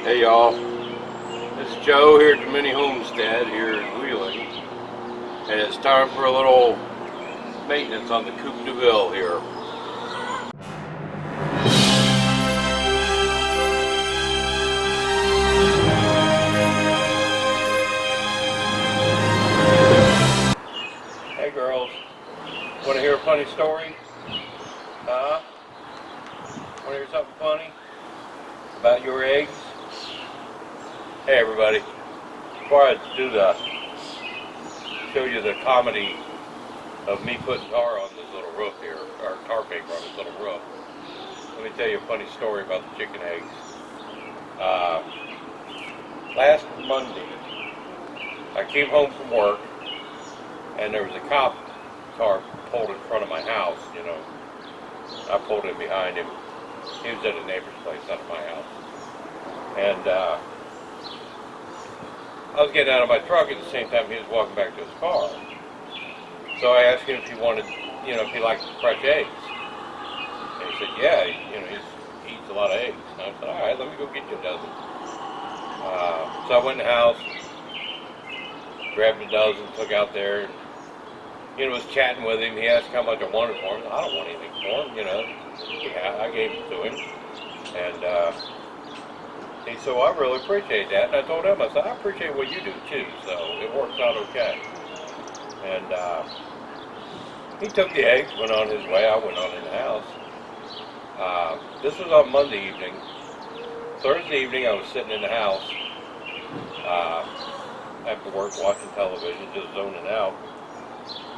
Hey y'all, this is Joe here at the mini homestead here in Wheeling, and it's time for a little maintenance on the Coop DeVille here. Hey girls, want to hear a funny story? Huh? Want to hear something funny about your eggs? Hey everybody, before I show you the comedy of me putting tar on this little roof here, or tar paper on this little roof, let me tell you a funny story about the chicken eggs. Last Monday, I came home from work, and there was a cop car pulled in front of my house, you know. I pulled in behind him. He was at a neighbor's place, not at my house. And I was getting out of my truck at the same time he was walking back to his car. So I asked him if he wanted, you know, if he liked fresh eggs. And he said, yeah, he eats a lot of eggs. And I said, all right, let me go get you a dozen. So I went in the house, grabbed a dozen, took out there, and was chatting with him. He asked how much I wanted for him. I don't want anything for him, you know. Yeah, I gave it to him. And he said, well, I really appreciate that. And I told him, I said, I appreciate what you do too, so it works out okay. And he took the eggs, went on his way. I went on in the house. This was on Monday evening. Thursday evening, I was sitting in the house after work watching television, just zoning out.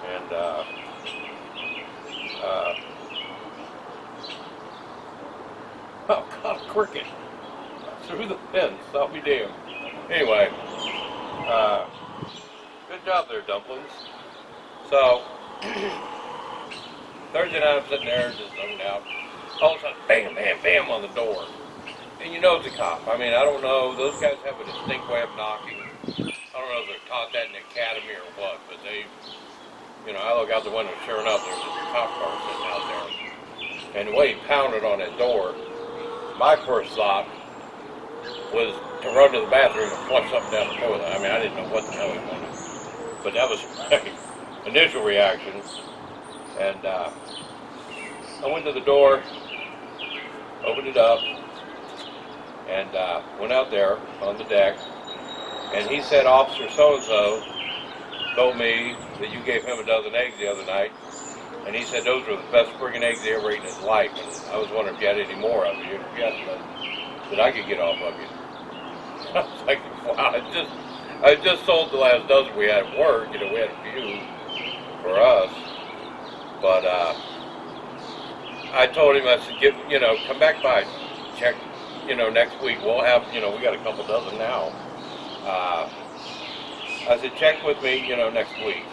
And oh God, a cricket through the fence. I'll be damned. Anyway, good job there, dumplings. So Thursday night, I'm sitting there just zoning out. All of a sudden, bam, bam, bam on the door. And you know it's a cop. I mean, I don't know. Those guys have a distinct way of knocking. I don't know if they're taught that in the academy or what, but they, you know, I look out the window, sure enough, there's just a cop car sitting out there. And the way he pounded on that door, my first thought was to run to the bathroom and flush something down the toilet. I mean, I didn't know what the hell he wanted. But that was my initial reaction. And I went to the door, opened it up, and went out there on the deck. And he said, Officer so-and-so told me that you gave him a dozen eggs the other night. And he said those were the best friggin' eggs he ever ate in his life. And I was wondering if you had any more of you. If you had that I could get off of you. I was like, wow, I just sold the last dozen we had at work. You know, we had a few for us. But I told him, I said, come back by, check, next week. We'll have, we got a couple dozen now. I said, check with me, next week.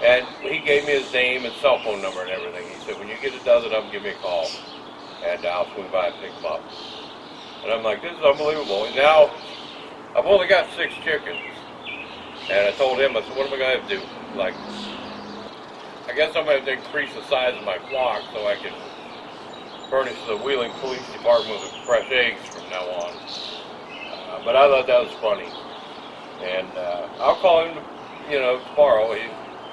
And he gave me his name and cell phone number and everything. He said, when you get a dozen of them, give me a call. And I'll swing by and pick them up. And I'm like, this is unbelievable. And now, I've only got 6 chickens. And I told him, I said, what am I going to have to do? Like, I guess I'm going to increase the size of my flock so I can furnish the Wheeling Police Department with fresh eggs from now on. But I thought that was funny. And I'll call him, tomorrow.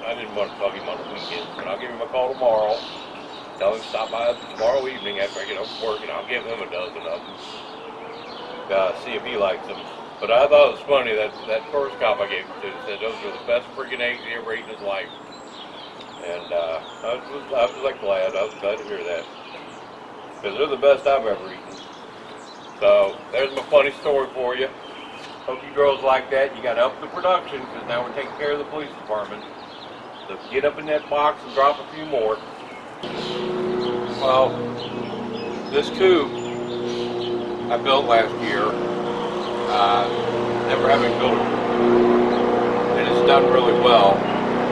I didn't want to bug him on the weekend, but I'll give him a call tomorrow. Tell him to stop by tomorrow evening after I get home from work, and I'll give him a dozen of them. See if he likes them. But I thought it was funny that first cop I gave him to said those were the best freaking eggs he ever ate in his life. And I was like glad. I was glad to hear that. Because they're the best I've ever eaten. So there's my funny story for you. Hope you girls like that. You got to up the production because now we're taking care of the police department. So get up in that box and drop a few more. Well, this coop I built last year, never having built it before, and it's done really well.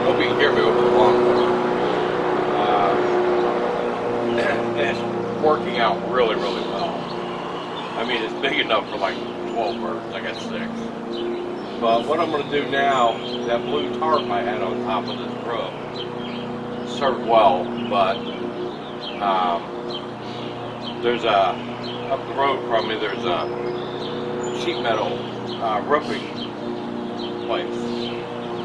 Hope you can hear me over the lawnmower. And it's working out really, really well. I mean, it's big enough for like 12 birds. I got 6. But what I'm going to do now, that blue tarp I had on top of this roof served well, but there's up the road from me, there's a sheet metal roofing place,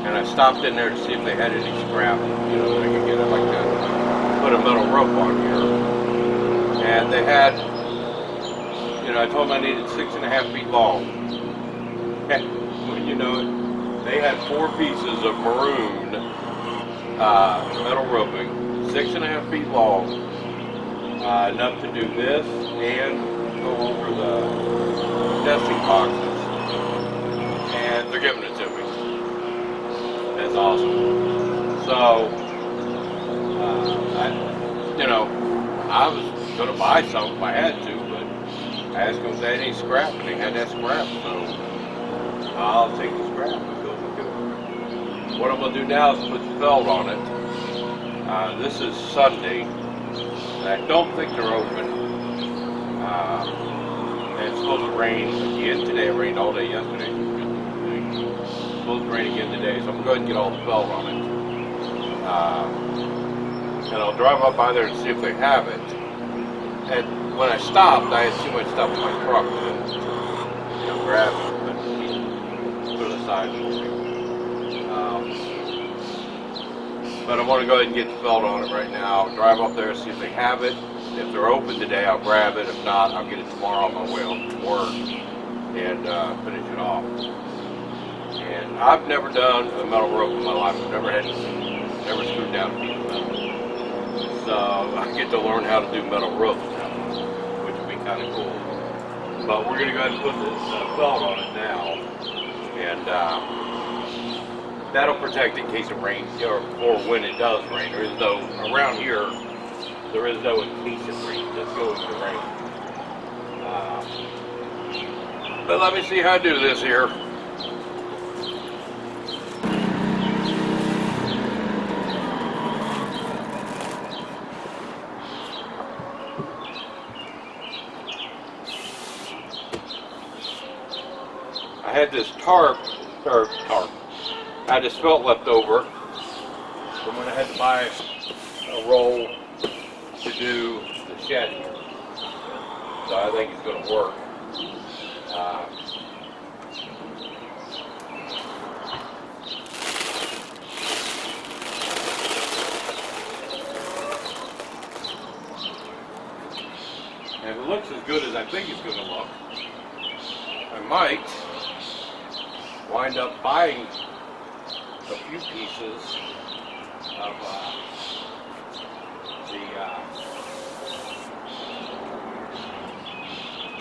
and I stopped in there to see if they had any scrap, you know, that I could get it like that, put a metal rope on here, and they had, you know, I told them I needed 6.5 feet long, and when you know it, they had 4 pieces of maroon metal roofing, 6.5 feet long, enough to do this and go over the nesting boxes, and they're giving it to me. That's awesome. So, I was going to buy some if I had to, but I asked them if they had any scrap, and they had that scrap, so I'll take the scrap and go and do it. What I'm going to do now is put felt on it. This is Sunday, and I don't think they're open. And it's supposed to rain again today. It rained all day yesterday. It's supposed to rain again today, so I'm going to go ahead and get all the felt on it. And I'll drive up by there and see if they have it. And when I stopped, I had too much stuff in my truck to grab it, but put it aside for me. But I want to go ahead and get the felt on it right now. Drive up there and see if they have it. If they're open today, I'll grab it. If not, I'll get it tomorrow on my way home from work and finish it off. And I've never done a metal rope in my life. I've never screwed down a piece of metal. So I get to learn how to do metal ropes now, which would be kind of cool. But we're going to go ahead and put this felt on it now, and that'll protect in case it rains, or when it does rain. There is no, around here, there is no in case it rains. Just go with the rain. But let me see how I do this here. I had this tarp. I had this felt left over from when I had to buy a roll to do the shed here. So I think it's going to work. And if it looks as good as I think it's going to look, I might wind up buying a few pieces of the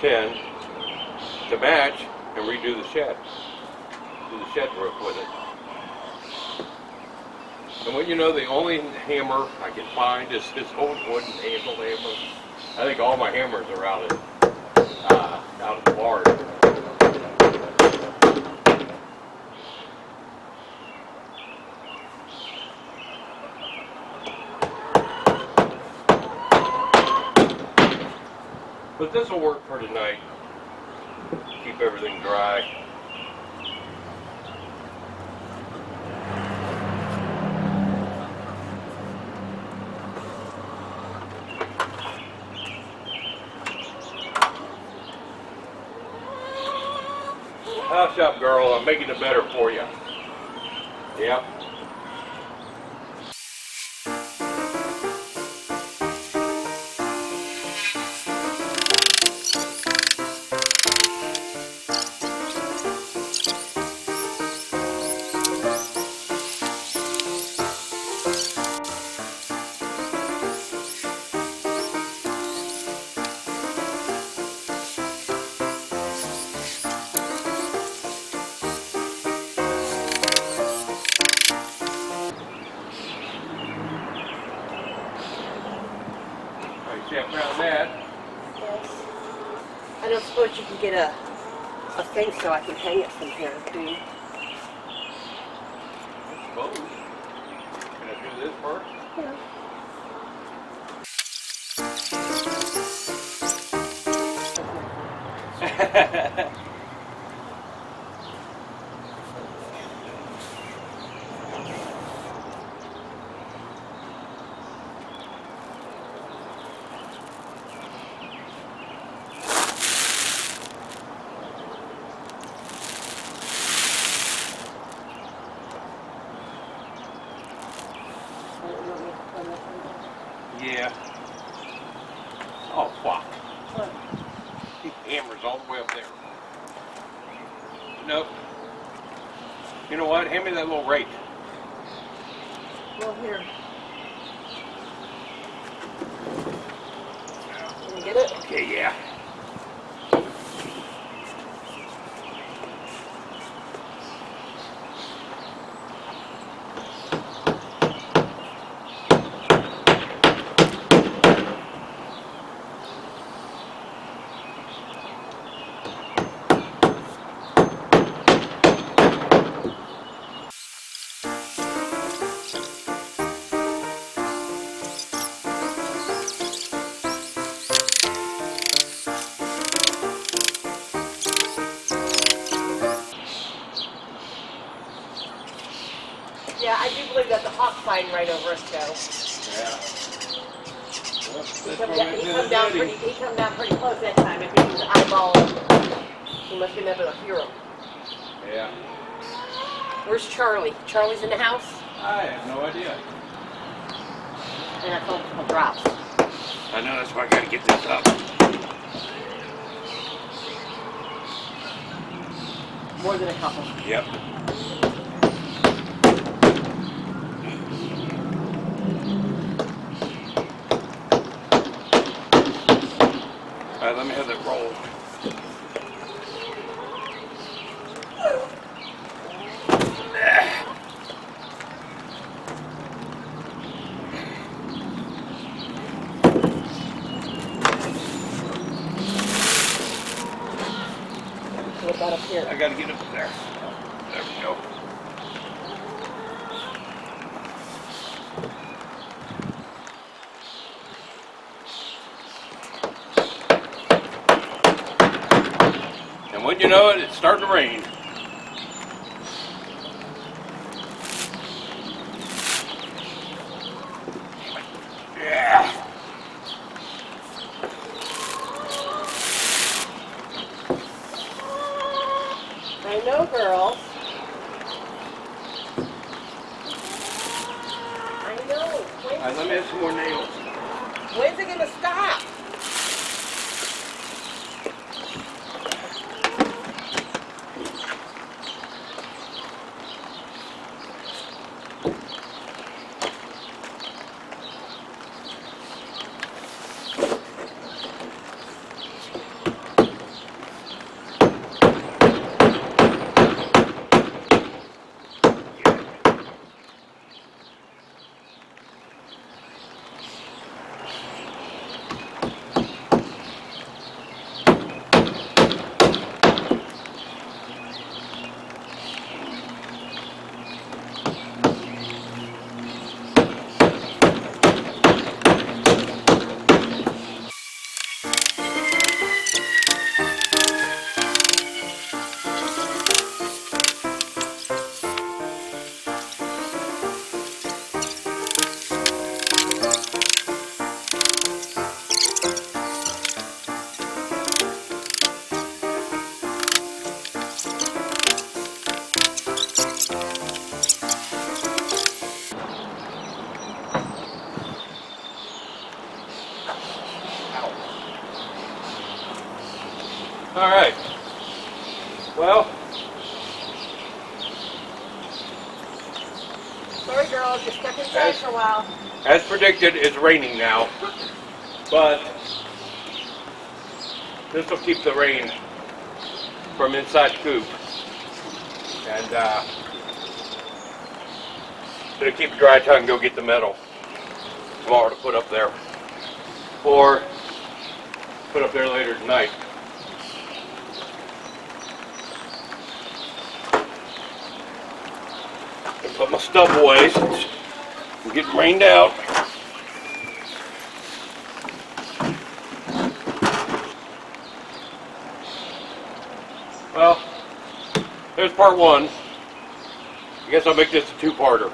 tin to match and redo the shed. Do the shed roof with it. And what you know, the only hammer I can find is this old wooden handle hammer. I think all my hammers are out at the barn. But this will work for tonight. Keep everything dry. Hush up, girl. I'm making it better for you. Yep. Around that. Yes. I don't suppose you can get a thing so I can hang it from here, do you? I suppose. Can I do this first? Yeah. all the way up there. Nope. You know what? Hand me that little rake. Well, here. Can you get it? Okay, yeah. Yeah, I do believe that the hawk's flying right over us, Joe. Yeah. He come down pretty close that time. If he was eyeballing, he must have been able to hear him. Yeah. Where's Charlie? Charlie's in the house? I have no idea. And I told him to drop. I know, that's why I gotta get this up. More than a couple. Yep. All right, let me have that roll. What about up here? I gotta get up there. There we go. And wouldn't you know it, it's starting to rain. Yeah. I know, girl. I know. All right, let me have some more nails. When's it gonna stop? All right. Well, Sorry, girl. Just stuck inside for a while. as predicted, it's raining now, but this will keep the rain from inside the coop, and it'll keep it dry till I can go get the metal tomorrow to put up there, or put up there later tonight. Put my stuff away since I'm getting rained out. Well, there's part one. I guess I'll make this a two-parter.